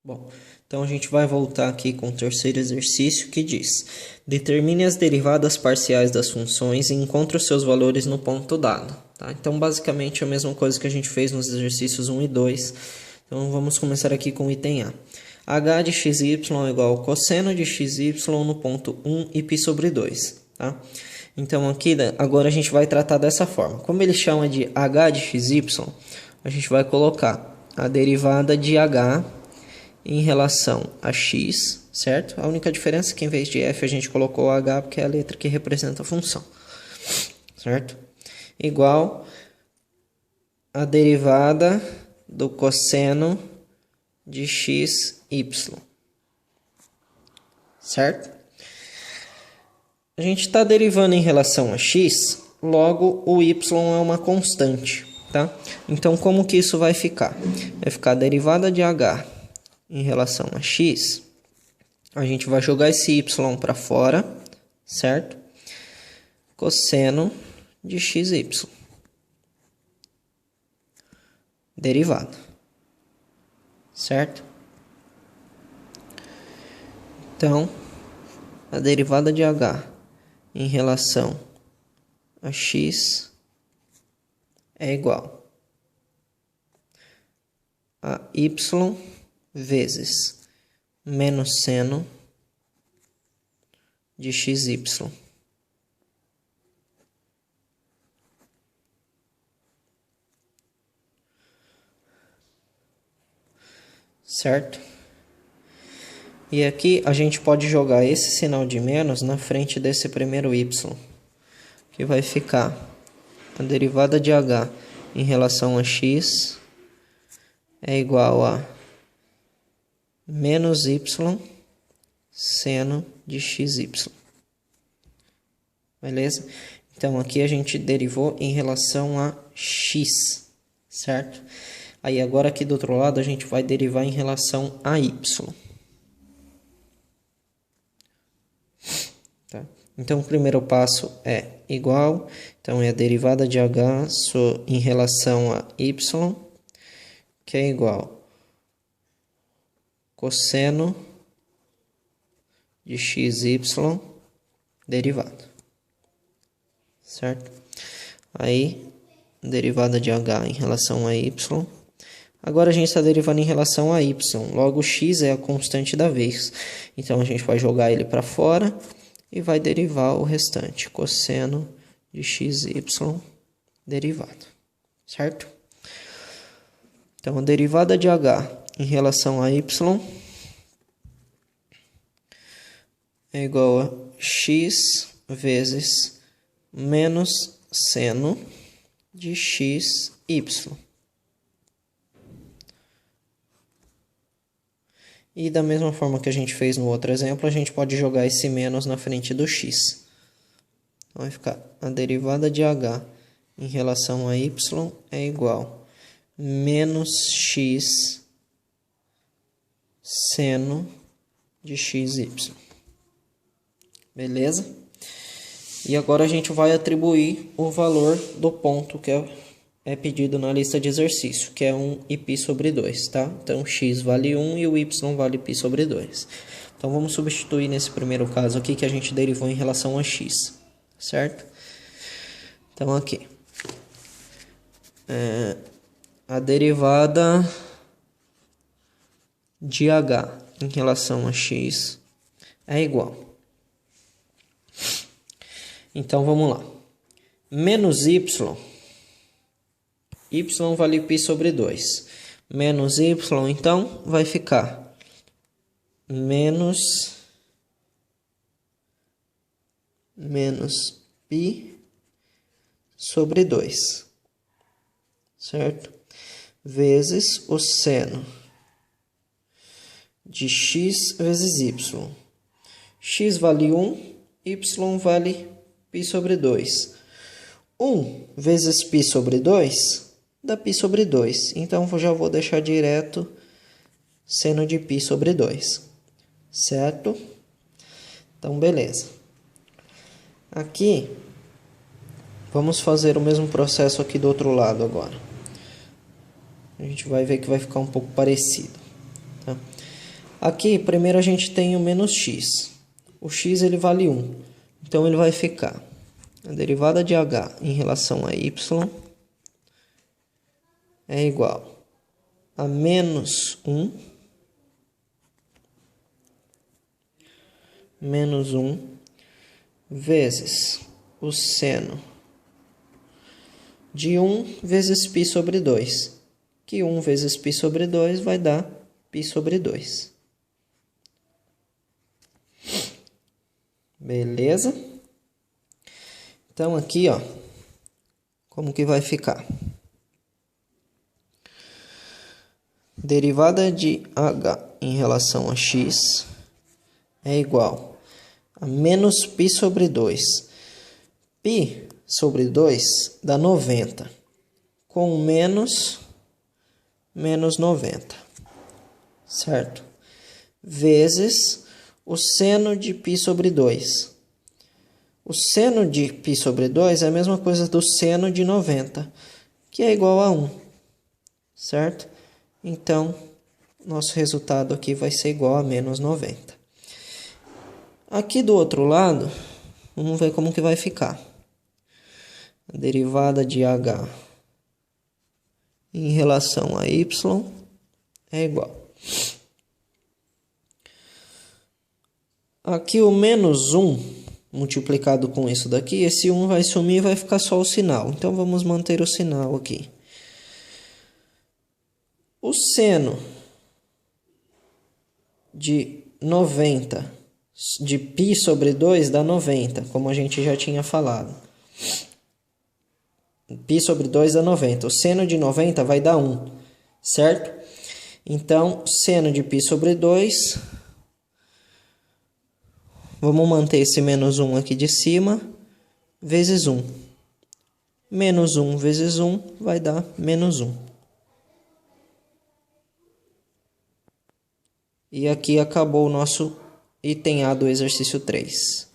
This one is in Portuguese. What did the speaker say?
Bom, então a gente vai voltar aqui com o terceiro exercício que diz: determine as derivadas parciais das funções e encontre os seus valores no ponto dado. Tá? Então, basicamente, é a mesma coisa que a gente fez nos exercícios 1 e 2. Então, vamos começar aqui com o item A. H de xy é igual ao cosseno de xy no ponto 1 e π sobre 2. Tá? Então, aqui, agora a gente vai tratar dessa forma. Como ele chama de H de xy, a gente vai colocar a derivada de H em relação a x, certo? A única diferença é que em vez de f a gente colocou h porque é a letra que representa a função, certo? Igual a derivada do cosseno de xy, certo? A gente está derivando em relação a x, logo o y é uma constante, tá? Então como que isso vai ficar? Vai ficar a derivada de h em relação a x, a gente vai jogar esse y para fora, certo? Cosseno de xy. Derivada. Certo? Então, a derivada de h em relação a x é igual a y vezes menos seno de xy. Certo? E aqui a gente pode jogar esse sinal de menos na frente desse primeiro y, que vai ficar a derivada de h em relação a x é igual a menos y seno de xy. Beleza? Então, aqui a gente derivou em relação a x, certo? Aí, agora aqui do outro lado, a gente vai derivar em relação a y. Tá? Então, o primeiro passo é igual. Então, é a derivada de h em relação a y, que é igual cosseno de xy derivado, certo? Aí, derivada de h em relação a y. Agora a gente está derivando em relação a y, logo x é a constante da vez. Então, a gente vai jogar ele para fora e vai derivar o restante, cosseno de xy derivado, certo? Então, a derivada de h em relação a y é igual a x vezes menos seno de xy. E da mesma forma que a gente fez no outro exemplo, a gente pode jogar esse menos na frente do x. Então, vai ficar a derivada de h em relação a y é igual a menos x seno de xy. Beleza? E agora a gente vai atribuir o valor do ponto que é pedido na lista de exercício, que é 1 e π sobre 2, tá? Então, x vale 1 e o y vale π sobre 2. Então, vamos substituir nesse primeiro caso aqui que a gente derivou em relação a x, certo? Então, aqui. A derivada de h em relação a x é igual. Então, vamos lá. Menos y vale π sobre 2. Menos y, então, vai ficar menos π sobre 2. Certo? Vezes o seno de x vezes y. X vale 1, y vale π sobre 2. 1 vezes π sobre 2 dá π sobre 2. Então, eu já vou deixar direto seno de π sobre 2. Certo? Então, beleza. Aqui, vamos fazer o mesmo processo aqui do outro lado agora. A gente vai ver que vai ficar um pouco parecido. tá? Aqui, primeiro a gente tem o menos x. O x ele vale 1. Então, ele vai ficar a derivada de h em relação a y é igual a menos 1 vezes o seno de 1 vezes π sobre 2. Que 1 vezes π sobre 2 vai dar π sobre 2. Beleza? Então, aqui, ó, como que vai ficar? Derivada de h em relação a x é igual a menos π sobre 2. Π sobre 2 dá 90. Com menos 90. Certo? Vezes o seno de π sobre 2. O seno de π sobre 2 é a mesma coisa do seno de 90, que é igual a 1. Certo? Então, nosso resultado aqui vai ser igual a menos 90. Aqui do outro lado, vamos ver como que vai ficar. A derivada de h em relação a y é igual. Aqui o menos 1 multiplicado com isso daqui, esse 1 vai sumir e vai ficar só o sinal. Então, vamos manter o sinal aqui. O seno de 90, de π sobre 2 dá 90, como a gente já tinha falado. Π sobre 2 dá 90. O seno de 90 vai dar 1, certo? Então, seno de π sobre 2... Vamos manter esse menos 1 aqui de cima, vezes 1. Menos 1 vezes 1 vai dar menos 1. E aqui acabou o nosso item A do exercício 3.